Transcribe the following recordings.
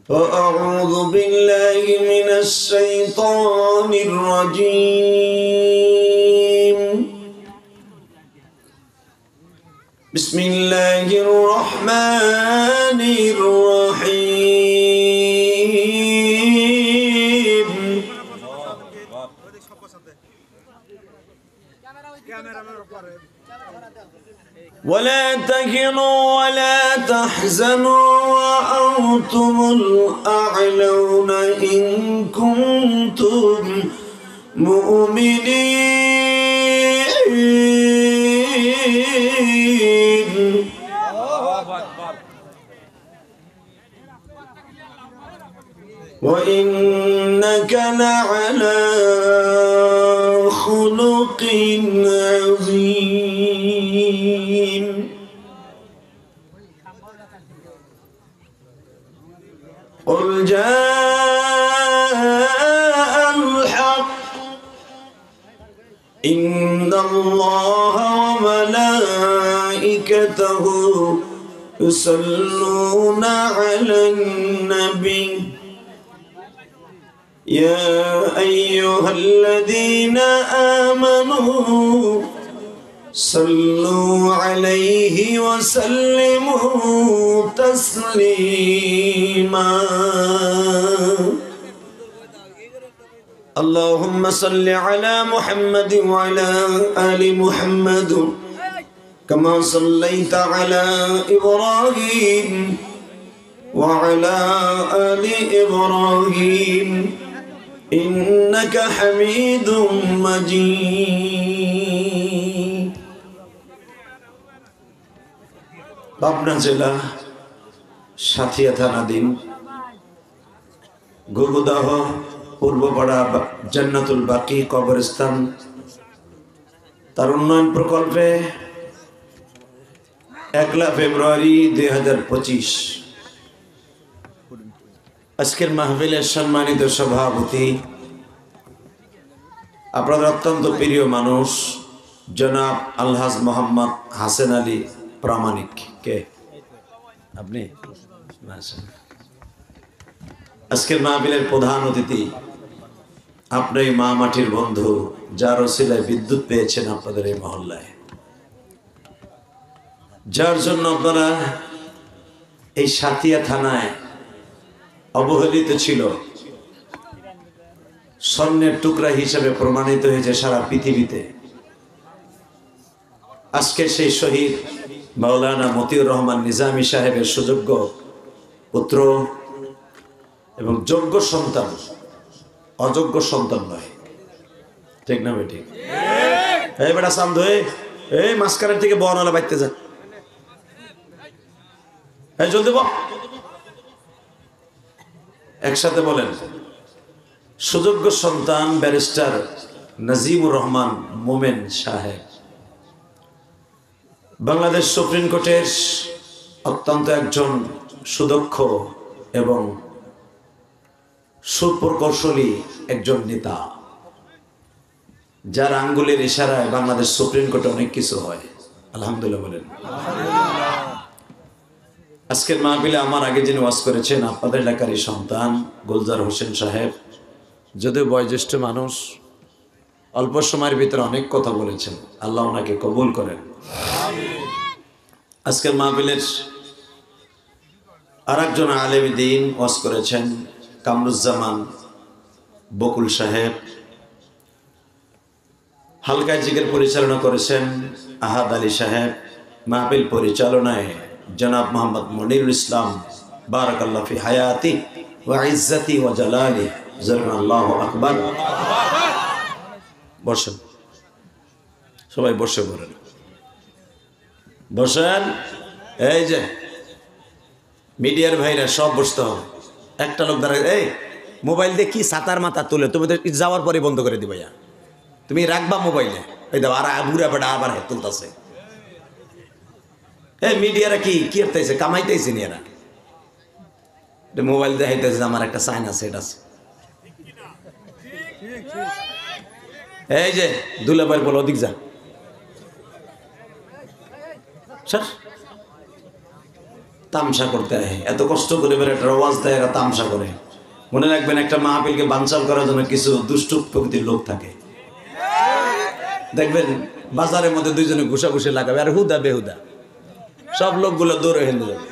أعوذ بالله من الشيطان الرجيم. بسم الله الرحمن الرحيم. ولا تهنوا ولا تحزنوا وأنتم الأعلون إن كنتم مؤمنين. وإنك لعلى خلق عظيم. قل جاء الحق إن الله وملائكته يصلون على النبي يا أيها الذين آمنوا صلوا عليه وسلموا تسليما. اللهم صل على محمد وعلى آل محمد كما صليت على إبراهيم وعلى آل إبراهيم إنك حميد مجيد. পাবনা জেলা সাথিয়া থানাধীন গুগুদাহ পূর্বপাড়া জান্নাতুল বাকি কবরস্থান তার উন্নয়ন প্রকল্পে 1 ফেব্রুয়ারি 2025 আজকের মাহফিলের সম্মানিত সভাপতি, আপনাদের অত্যন্ত প্রিয় মানুষ জনাব আলহাজ মোহাম্মদ হাসেন আলী প্রামাণিক। কে আপনি? আজকের মাহফিলের প্রধান অতিথি আপনি মা মাটির বন্ধু, যার ওসিলায় বিদ্যুৎ পেয়েছেন আপনাদের এই মহল্লায়, যার জন্য আপনারা এই সাথিয়া থানায় অবহেলিত ছিল, স্বর্ণের টুকরা হিসেবে প্রমাণিত হয়েছে সারা পৃথিবীতে। আজকে সেই শহীদ মাওলানা মতিউর রহমান নিজামী সাহেবের সুযোগ্য পুত্র এবং যোগ্য সন্তান, অযোগ্য সন্তান নয়, ঠিক না বেটি? এই বেটা শান্ত হয়ে এই মাঝখানের থেকে বনওয়ালা বাইতে যা, এই জলদি বল, একসাথে বলেন। সুযোগ্য সন্তান ব্যারিস্টার নাজিমুর রহমান মোমেন সাহেব বাংলাদেশ সুপ্রিম কোর্টের অত্যন্ত একজন সুদক্ষ এবং সুপ্রকৌশলী একজন নেতা, যার আঙ্গুলের ইশারায় বাংলাদেশ সুপ্রিম কোর্টে অনেক কিছু হয়। আলহামদুলিল্লাহ বলেন। আজকের মাহফিলে আমার আগে যিনি ওয়াজ করেছেন আপনাদের এলাকারই সন্তান গুলজার হোসেন সাহেব, যদিও বয়োজ্যেষ্ঠ মানুষ, অল্প সময়ের ভিতরে অনেক কথা বলেছেন, আল্লাহ ওনাকে কবুল করেন। আজকের মাহফিলের আর একজন আলেম দ্বীন ওয়াজ করেছেন কামরুজ্জামান বকুল সাহেব, হালকা জিকির পরিচালনা করেছেন আহাদ আলী সাহেব, মাহফিল পরিচালনায় জনাব মোহাম্মদ মনিরুল ইসলাম, বারাকাল্লাহু ফি হায়াতি ওয়া ইজ্জতি ওয়া জালালি, আল্লাহু আকবার। বসেন সবাই, বসে পড়েন, বসেন। এই যে মিডিয়ার ভাইরা সব বসতে হবে। একটা লোক দাঁড়ায়, এই মোবাইল দিয়ে কি সাতার মাথা তুলে তুমি তো যাওয়ার পরে বন্ধ করে দিবা, তুমি রাখবা মোবাইলে, এই দাও আর বুড়া বেটা আবার তুলতেছে। এই মিডিয়ারা কি কি করতেছে, কামাইতেছে নি এরা, মোবাইল দেখাইতেছে আমার একটা সাইন আছে, এটা আছে। এই যে দুলাভাই বলো ওদিক যা, স্যার তামসা করতে হয়, এত কষ্ট করে বের একটা আওয়াজ দেয়, এরা তামসা করে। মনে রাখবেন, একটা মাহফিলকে বানচাল করার জন্য কিছু দুষ্ট প্রকৃতির লোক থাকে। দেখবেন বাজারের মধ্যে দুইজনে ঘুষাঘুষি লাগাবে, আর হুদা বেহুদা সব লোকগুলো দৌড়ে হেলে যাবে।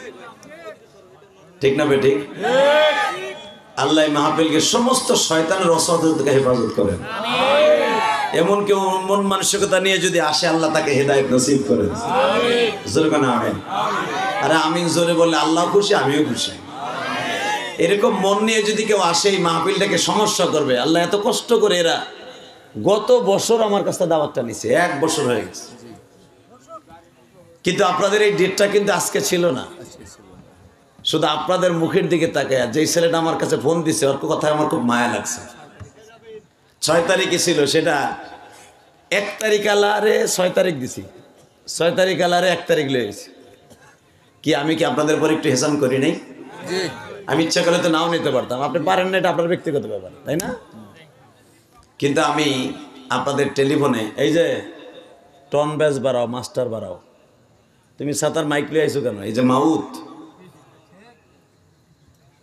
ঠিক না বেঠিক? আল্লাহ মাহফিলকে সমস্ত শয়তানের অসৎ থেকে হেফাজত করেন। এমন কেউ মন মানসিকতা নিয়ে যদি আসে, আল্লাহ তাকে হেদায়েত নসিব করেন। জোরে বলেন আমিন। আরে আমিন জোরে বললে আল্লাহ খুশি, আমিও খুশি। এরকম মন নিয়ে যদি কেউ আসে, এই মাহফিলটাকে সমস্যা করবে। আল্লাহ এত কষ্ট করে, এরা গত বছর আমার কাছে দাওয়াতটা নিছে, 1 বছর হয়ে গেছে। কিন্তু আপনাদের এই ডেটটা কিন্তু আজকে ছিল না। শুধু আপনাদের মুখের দিকে তাকায়, যেই ছেলেটা আমার কাছে ফোন দিছে, ওর কথা আমার খুব মায়া লাগছে। 6 তারিখে ছিল, সেটা 1 তারিখ আলারে 6 তারিখ দিছি, 6 তারিখ আলারে 1 তারিখ লয়েছি। কি আমি কি আপনাদের পর একটু হেসান করি নাই? আমি ইচ্ছা করলে তো নাও নিতে পারতাম, আপনি পারেন না, এটা আপনার ব্যক্তিগত ব্যাপার, তাই না? কিন্তু আমি আপনাদের টেলিফোনে এই যে টন ব্যাস বাড়াও, মাস্টার বাড়াও, তুমি সাতার মাইক লিয়ে আইছো কেন? এই যে মাউথ,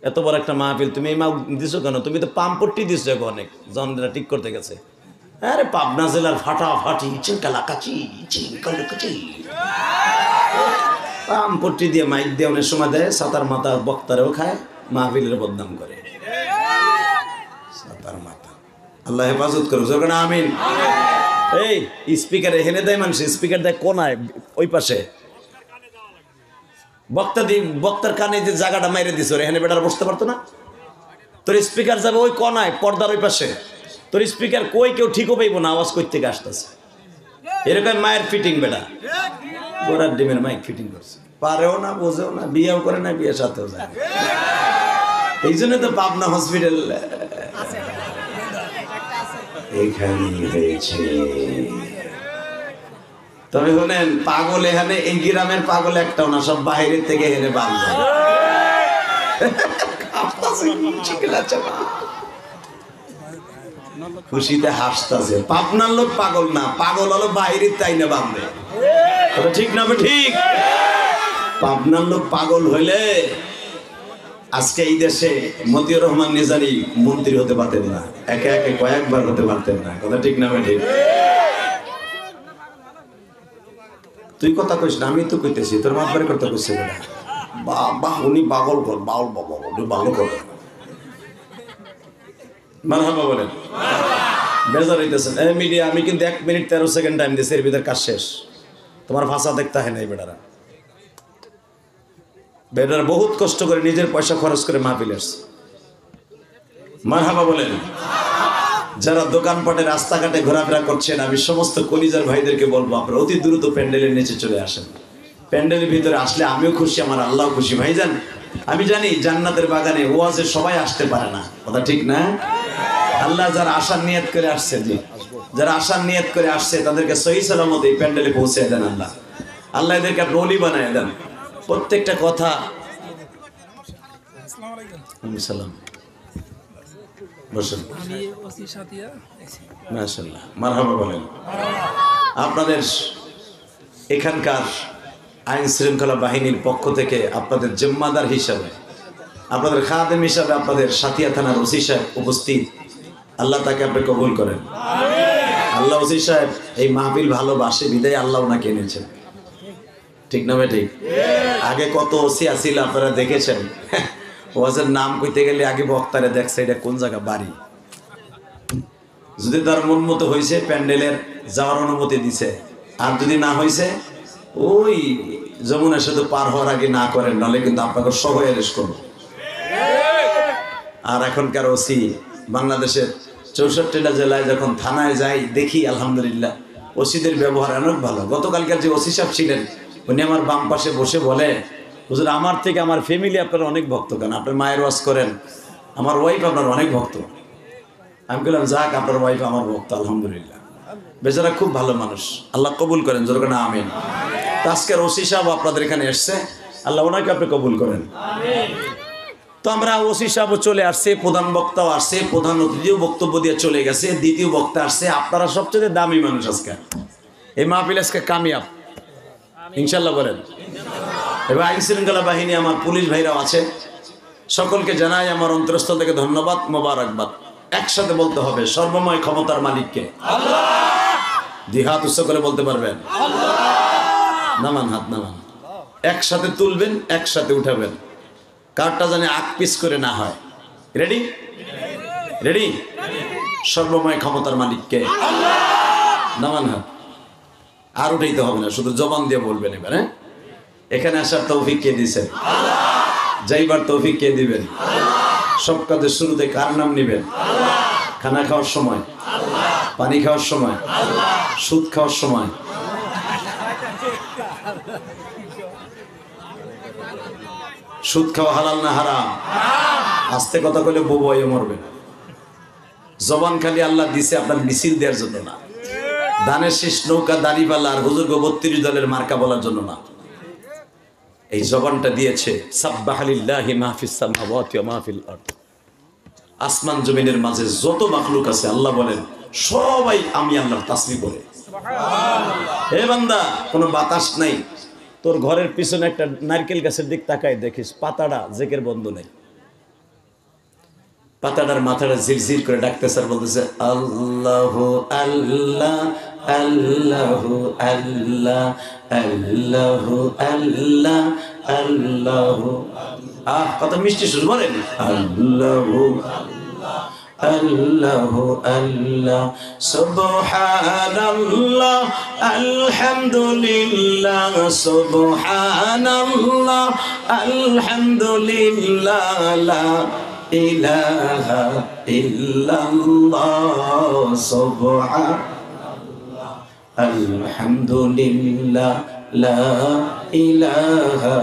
এত বড় একটা মাহফিল, তুমি এই মাউথ দিছো কেন? তুমি তো পাম্পট্টি দিছো অনেক জনরা ঠিক করতে গেছে। আরে পাবনা জেলার ফাটাফাটি চিনকালাকাচি চিনকালাকাচি পাম্পট্টি দিয়ে মাইক দিয়ে অনেক সময় দেয়, সাতার মাথা বক্তারেও খায়, মাহফিলের বদনাম করে। সাতার মাথা আল্লাহ হেফাজত করুক, যখন আমিন। এই স্পিকার এখানে দেয় মানুষ, স্পিকার দেয় কোনায় ওই পাশে, বক্তার কানে যে জায়গাটা মাইরে দিস, ওর এখানে বেটার বসতে পারতো না? তোর স্পিকার যাবে ওই কোনায়, পর্দার ওই পাশে। তোর স্পিকার কই কেউ ঠিকও পাইব না, আওয়াজ কই থেকে আসতেছে। এরকম মায়ের ফিটিং বেটা, গোড়ার ডিমের মাইক ফিটিং করছে, পারেও না, বোঝেও না, বিয়েও করে না, বিয়ের সাথেও যায়। এই জন্য তো পাবনা হসপিটাল এখানে হয়েছে। তবে হলেন পাগল এখানে, এই গ্রামের পাগল একটাও না, সব বাইরের থেকে এনে বাঁধবে। খুশিতে হাসতেছে। পাবনার লোক পাগল না, পাগল হলো বাইরের, তাই না বাঁধবে। ঠিক না? ঠিক। পাবনার লোক পাগল হইলে আজকে এই দেশে মতিউর রহমান নিজামী মন্ত্রী হতে পারতেন না, একে একে কয়েকবার হতে পারতেন না। কথা ঠিক না? ঠিক। তুই কথা কইস না, আমি তো কইতেছি, তোর মাতবারে কথা কইছে না। বাহ, উনি পাগল কর, বাউল বাবা, উনি ভালো করে মারহাবা বলেন। বেজার হইতেছেন এই মিডিয়া, আমি কিন্তু 1 মিনিট 13 সেকেন্ড টাইম দিয়েছি, এর ভিতরে কাজ শেষ। তোমার ভাষা দেখতে হয় না। এই বেটারা বহুত কষ্ট করে নিজের পয়সা খরচ করে মাহফিল আসছে। মারহাবা বলেন। যারা দোকানপাটে রাস্তাঘাটে ঘোরাফেরা করছেন, আমি সমস্ত কলিজার ভাইদেরকে বলবো, আপনারা অতি দ্রুত প্যান্ডেলের নিচে চলে আসেন। প্যান্ডেলের ভিতরে আসলে আমিও খুশি, আমার আল্লাহ খুশি। ভাইজান, আমি জানি জান্নাতের বাগানে ওয়াজে সবাই আসতে পারে না, কথা ঠিক না? আল্লাহ যারা আসার নিয়ত করে আসছে, যারা আসার নিয়ত করে আসছে, তাদেরকে সহি সালামত এই প্যান্ডেলে পৌঁছে দেন। আল্লাহ এদেরকে আপনি ওলি বানায় দেন। প্রত্যেকটা কথা সালাম বসেন। মাশাআল্লাহ, মারহাবা বলেন। আপনাদের এখানকার আইন শৃঙ্খলা বাহিনীর পক্ষ থেকে আপনাদের জিম্মাদার হিসাবে, আপনাদের খাদেম হিসাবে আপনাদের সাতিয়া থানার ওসি সাহেব উপস্থিত। আল্লাহ তাকে আপনি কবুল করেন। আল্লাহ ওসি সাহেব এই মাহফিল ভালোবাসে বিদায় আল্লাহ ওনাকে এনেছেন। ঠিক না? ঠিক। আগে কত ওসি আসিল আপনারা দেখেছেন, ওয়াজের নাম কইতে গেলে আগে বক্তারে দেখছে এটা কোন জায়গা বাড়ি। যদি তার মন মতো হয়েছে প্যান্ডেলের যাওয়ার অনুমতি দিছে, আর যদি না হয়েছে ওই যমুনা সেতু পার হওয়ার আগে না করেন, নাহলে কিন্তু আপনাকে সহ অ্যারেস্ট করবো। আর এখনকার ওসি বাংলাদেশের 64টা জেলায় যখন থানায় যাই, দেখি আলহামদুলিল্লাহ ওসিদের ব্যবহার অনেক ভালো। গতকালকার যে ওসি সাহেব ছিলেন, উনি আমার বাম পাশে বসে বলে, হুজুর আমার থেকে আমার ফ্যামিলি আপনার অনেক ভক্ত, কেন আপনার মায়ের ওয়াজ করেন, আমার ওয়াইফ আপনার অনেক ভক্ত। আমি বললাম যাক, আপনার ওয়াইফ আমার ভক্ত, আলহামদুলিল্লাহ। বেচারা খুব ভালো মানুষ, আল্লাহ কবুল করেন, জোর করে আমিন। আজকের ওসি সাহেব আপনাদের এখানে এসছে, আল্লাহ ওনাকে আপনি কবুল করেন। তো আমরা ওসি সাহেব চলে আসছে, প্রধান বক্তাও আসছে, প্রধান অতিথিও বক্তব্য দিয়ে চলে গেছে, দ্বিতীয় বক্তা আসছে। আপনারা সবচেয়ে দামি মানুষ আজকে, এই মাহফিল আজকে কামিয়াব ইনশাল্লাহ বলেন। এবং আইন শৃঙ্খলা বাহিনী আমার পুলিশ ভাইরাও আছে, সকলকে জানাই আমার অন্তরস্থল থেকে ধন্যবাদ, মোবারকবাদ। একসাথে বলতে হবে সর্বময় ক্ষমতার মালিককে আল্লাহ। দুই হাত উচ্চ করে বলতে পারবেন আল্লাহ। নামান হাত, নামান। একসাথে তুলবেন, একসাথে উঠাবেন, কারটা জানে আগ পিস করে না হয়। রেডি? রেডি? সর্বময় ক্ষমতার মালিককে আল্লাহ। নামান হাত। আর উঠাইতে হবে না, শুধু জবান দিয়ে বলবেন এবার। হ্যাঁ, এখানে আসার তৌফিক কে দিয়েছেন আল্লাহ। যাইবার তৌফিক কে দিবেন আল্লাহ। সব কাজের শুরুতে কার নাম নিবেন আল্লাহ। খানা খাওয়ার সময় আল্লাহ, পানি খাওয়ার সময় আল্লাহ, সুদ খাওয়ার সময়। সুদ খাওয়া হালাল না হারাম? আস্তে কথা বলে বউ বয়ে মরবে। জবান খালি আল্লাহ দিছে আপনার মিছিল দেওয়ার জন্য না, ধানের শীষ, নৌকা, দাড়িপাল্লা আর হুজুর 32 দলের মার্কা বলার জন্য না। এই জবানটা দিয়েছে সাব্বাহা লিল্লাহি মা ফিস সামাওয়াতি ওয়া মা ফিল আরদ। আসমান জমিনের মাঝে যত মাখলুক আছে আল্লাহ বলেন সবাই আমি আল্লাহর তাসবিহ করে। সুবহানাল্লাহ। হে বান্দা, কোনো বাতাস নাই, তোর ঘরের পিছনে একটা নারকেল গাছের দিক তাকায় দেখিস পাতাটা জেকের বন্ধ নেই। পাতাটার মাথাটা ঝিরঝির করে ডাকতেছে আর বলতেছে আল্লাহু আল্লাহ আল্লাহু আল্লাহ আল্লাহু আল্লাহ আল্লাহু। কত মিষ্টি সুর বলেন আল্লাহু আল্লাহু আল্লাহ সুবহানাল্লাহ আলহামদুলিল্লাহ সুবহানাল্লাহ আলহামদুলিল্লাহ লা ইলাহা ইল্লাল্লাহ সুবহানাল্লাহ আলহামদুলিল্লাহ লা ইলাহা।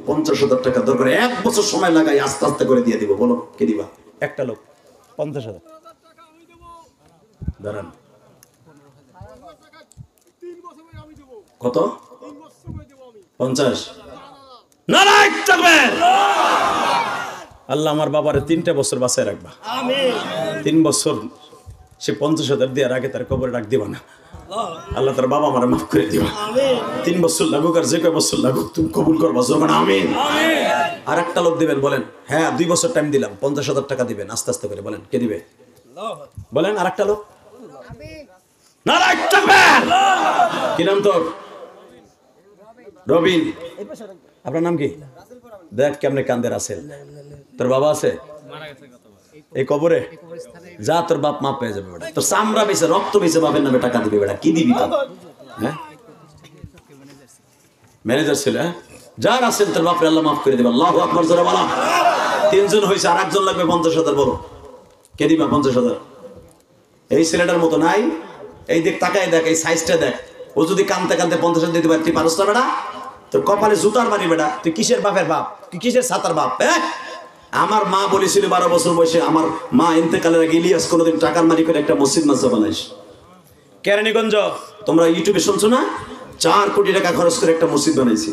50,000 টাকা দরকার, 1 বছর সময় লাগাই আস্তে আস্তে করে দিয়ে দিব। বলো কে দিবা? একটা লোক 50,000 দাঁড়ান। কত? 50? নারায়ণ তাকবীর। আল্লাহ আমার বাবারে 3টা বছর বাঁচায় রাখবা। আমিন। 3 বছর সে 50,000 দেওয়ার আগে তার কবরে ডাক দিবা না। আল্লাহ তার বাবা আমার মাফ করে দিবা। আমিন। 3 বছর লাগুক আর যে কয় বছর লাগুক তুমি কবুল করবা। জোরে আমিন। আমিন। আর একটা লোক দিবেন, বলেন হ্যাঁ 2 বছর টাইম দিলাম, 50,000 টাকা দিবেন আস্তে আস্তে করে। বলেন কে দিবে? বলেন আর একটা লোক। আমিন। নারায়ণ তাকবীর। কি নাম তোর? রবিন। আপনার নাম কি? দেখ কেমনে কান্দে রাসেল। তোর বাবা আছে? এই কবরে যা, তোর বাপ মাপ পেয়ে যাবে বেটা। তোর চামড়া বেঁচে রক্ত বেঁচে বাপের নামে টাকা দিবে বেটা। কি দিবি তোর? হ্যাঁ, ম্যানেজার ছিল। হ্যাঁ, যার আছেন তোর বাপরে আল্লাহ মাফ করে দিবে। আল্লাহু আকবার জোরে বলো। 3 জন হয়েছে, আর 1 জন লাগবে 50,000। বলো কে দিবা 50,000? এই ছেলেটার মতো নাই। এই দেখ, তাকায় দেখ, এই সাইজটা দেখ। ও যদি কানতে কানতে 50,000 দিতে পারে, তুই পারস না বেটা? তোর কপালে জুতার বাড়ি বেটা। তুই কিসের বাপের বাপ? তুই কিসের ছাতার বাপ? আমার মা বলেছিল 12 বছর বয়সে, আমার মা ইন্তেকালের আগে ইলিয়াস কোনোদিন টাকার মারি করে একটা মসজিদ মাদ্রাসা বানাইস। কেরানীগঞ্জ তোমরা ইউটিউবে শুনছো না? 4 কোটি টাকা খরচ করে একটা মসজিদ বানাইছি।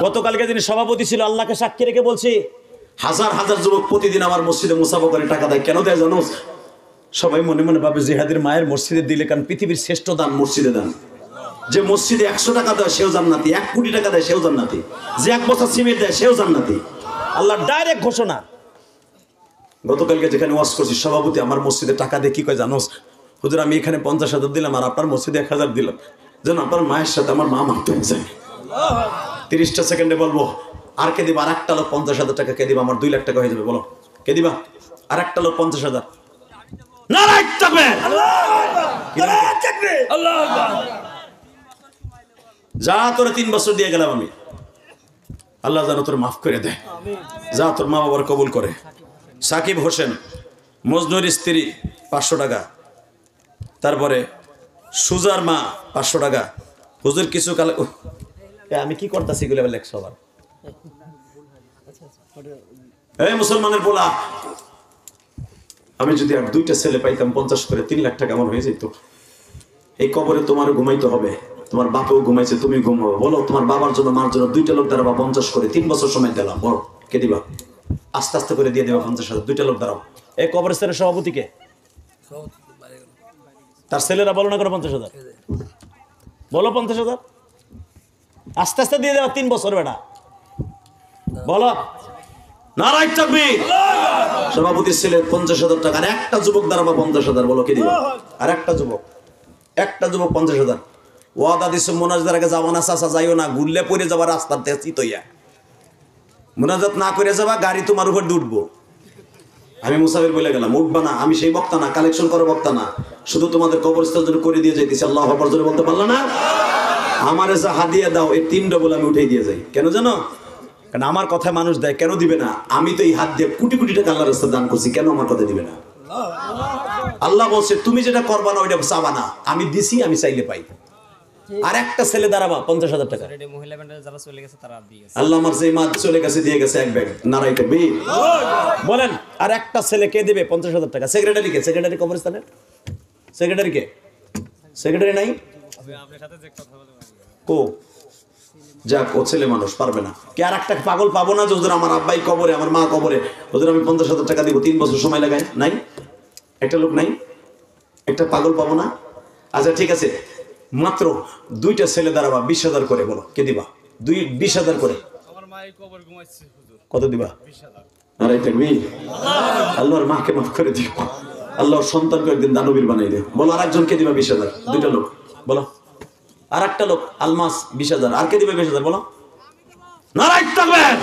গতকালকে যিনি সভাপতি ছিল আল্লাহকে সাক্ষী রেখে বলছি, হাজার হাজার যুবক প্রতিদিন আমার মসজিদে মুসাফা করে টাকা দেয়। কেন দেয় জানো? সবাই মনে মনে ভাবে জিহাদের মায়ের মসজিদে দিলে, কারণ পৃথিবীর শ্রেষ্ঠ দান মসজিদে দান। যে মসজিদে 100 টাকা দেয় সেও জান্নাতি, 1 কোটি টাকা দেয় সেও জান্নাতি, যে 1 বছর সিমেন্ট দেয় সেও জান্নাতি। আল্লাহ ডাইরেক্ট ঘোষণা। গতকালকে যেখানে ওয়াজ করছি, সভাপতি আমার মসজিদে টাকা দিয়ে কি কয় জানোস? হুজুর আমি এখানে 50,000 দিলাম আর আপনার মসজিদে 1,000 দিলাম, যেন আপনার মায়ের সাথে আমার মা মারতে যায়। 30টা সেকেন্ডে বলবো আর কে দিবা? আর একটা লোক 50,000 টাকা কে দিবা? আমার 2 লাখ টাকা হয়ে যাবে। বলো কে দিবা? আর একটা লোক 50,000। নারায়ণ তাকবীর। নারায়ণ তাকবীর। আল্লাহু আকবার। যা তোরে 3 বছর দিয়ে গেলাম আমি, আল্লাহ যেন তোর মাফ করে দেয়। যা তোর মা বাবার কবুল করে। সাকিব হোসেন, মজনুর স্ত্রী 500 টাকা। তারপরে সুজার মা 500 টাকা। হুজুর কিছু কালে আমি কি করতেছি এগুলো লেখ সবার। এই মুসলমানের বলা, আমি যদি আর 2টা ছেলে পাইতাম 50 করে, 3 লাখ টাকা আমার হয়ে যেত। এই কবরে তোমারও ঘুমাইতে হবে, তোমার বাপেও ঘুমাইছে, তুমি ঘুমাবো। বলো তোমার বাবার জন্য মার জন্য 2টা লোক দাঁড়াবা 50 করে, 3 বছর সময় দিলাম। বলো কে দিবা? আস্তে আস্তে করে দিয়ে দেবা 50,000। 2টা লোক দাঁড়াও। এই কবরস্থানের সভাপতি কে? তার ছেলেরা বলো না করে 50,000 বলো। 50,000 আস্তে আস্তে দিয়ে দেওয়া 3 বছর বেটা বলো নারায়ে তাকবীর। সভাপতির ছেলে 50,000 টাকা, আর একটা যুবক দাঁড়াবা 50,000, বলো কে দিবে? আর একটা যুবক 50,000 ওয়াদা দিছে মোনাজাতের আগে যাবো না চাচা, যাইও না, ঘুরলে পড়ে যাবা রাস্তার থেকে চিতইয়া, মোনাজাত না করে যাবা, গাড়ি তোমার উপর উঠবো। আমি মুসাফির বলে গেলাম, উঠবা না, আমি সেই বক্তা না, কালেকশন করা বক্তা না, শুধু তোমাদের কবরস্থান জন্য করে দিয়ে যাইতেছি। আল্লাহু আকবার জোরে বলতে পারলা না? আমারে যা হাদিয়া দাও এই 3 ডবল আমি উঠেই দিয়ে যাই। কেন জানো? কারণ আমার কথা মানুষ দেয়, কেন দিবে না? আমি তো এই হাত দিয়ে কোটি কোটি টাকা আল্লাহর রাস্তায় দান করছি, কেন আমার কথা দিবে না? আল্লাহ বলছে তুমি যেটা করবা না ওইটা চাবা না, আমি দিছি, আমি চাইলে পাই। আর একটা ছেলে দাঁড়াবা 50,000 টাকা, আল্লাহ আমার যে মা চলে গেছে দিয়ে গেছে এক ব্যাগ, নারায়ে তাকবীর বলেন। আর একটা ছেলে কে দিবে 50,000 টাকা? সেক্রেটারি কে? সেক্রেটারি কবরস্থানের সেক্রেটারি কে? সেক্রেটারি নাই কো? যাক, ও ছেলে মানুষ পারবে না। কে আর একটা পাগল পাবো না যে ওদের আমার আব্বাই কবরে, আমার মা কবরে, ওদের আমি 50,000 টাকা দিব, 3 বছর সময় লাগায়? নাই, একটা লোক নাই, একটা পাগল পাবো না? আচ্ছা ঠিক আছে, মাত্র 2টা ছেলে দাঁড়াবা, 20,000 করে, বলো কে দিবা? 20,000 করে। কত দিবা? নারায়ে তাকবীর। আল্লাহর মাকে মাফ করে দিও, আল্লাহর সন্তানকে একদিন দানবীর বানাই দিও। বলো আর একজনকে দিবা 20,000? 2টা লোক বলো। আর একটা লোক আলমাস 20,000, আর কে দিবে 20,000 বলো? নারায়ে তাকবীর।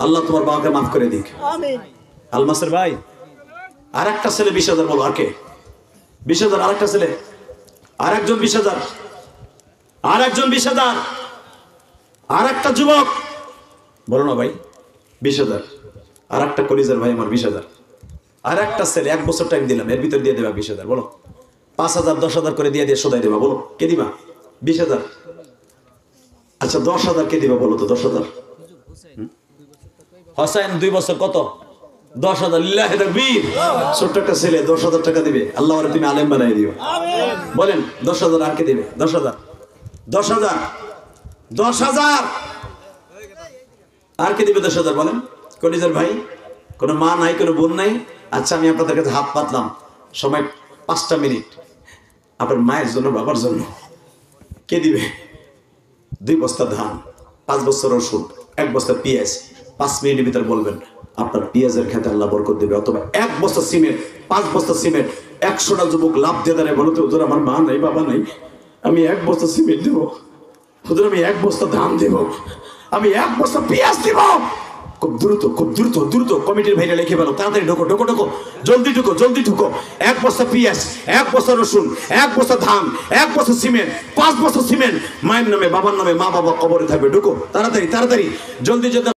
আল্লাহ তোমার বাবাকে মাফ করে দিক, আমিন। আলমাসের ভাই আর একটা ছেলে 20,000, বলো আর কে? 20,000। আর একটা ছেলে, আর একজন 20,000, আর একজন 20,000, আর একটা যুবক, বলো না ভাই 20,000। আর একটা কলিজার ভাই আমার 20,000। আর একটা ছেলে 1 বছর টাইম দিলাম, এর ভিতর দিয়ে দেবা 20,000, বলো। 5,000 10,000 করে দিয়ে শোধাই দেবা, বলো কে দিবা? 20,000। আচ্ছা 10,000 কে দিবা বলো তো? 10,000 হোসেন 2 বছর কত? 10,000। লিল্লাহি তাকবীর। ছোট্ট একটা ছেলে 10,000 টাকা দিবে, আল্লাহ ওরে তুমি আলেম বানাই দিও, আমিন বলেন। 10,000 আর কে দিবে? 10,000 10,000 10,000 আর কে দিবে? 10,000 বলেন। কলিজার ভাই, কোনো মা নাই, কোনো বোন নাই? আচ্ছা আমি আপনাদের কাছে হাত পাতলাম, সময় 5টা মিনিট আপনার মায়ের জন্য, বাবার জন্য, কে দিবে? 2 বস্তা ধান, 5 বস্তা রসুন, 1 বস্তা পেঁয়াজ, 5 মিনিটের ভিতরে বলবেন আপনার পেঁয়াজের খেতে আল্লাহ বরকত দিবে। অথবা 1 বস্তা সিমেন্ট, 5 বস্তা সিমেন্ট। 100টা যুবক লাভ দিয়ে দাঁড়ায়, বলো তো হুজুর আমার মা নাই, বাবা নাই, আমি 1 বস্তা সিমেন্ট দেব, হুজুর আমি 1 বস্তা ধান দেব, আমি 1 বস্তা পেঁয়াজ দেব। খুব দ্রুত, খুব দ্রুত দ্রুত কমিটির ভাইরা লিখে ফেলো, তাড়াতাড়ি ঢোকো ঢোকো ঢোকো, জলদি ঢুকো জলদি ঢুকো। 1 বস্তা পেঁয়াজ, 1 বস্তা রসুন, 1 বস্তা ধান, 1 বস্তা সিমেন্ট, 5 বস্তা সিমেন্ট। মায়ের নামে, বাবার নামে, মা বাবা কবরে থাকবে, ঢুকো তাড়াতাড়ি তাড়াতাড়ি, জলদি যেতে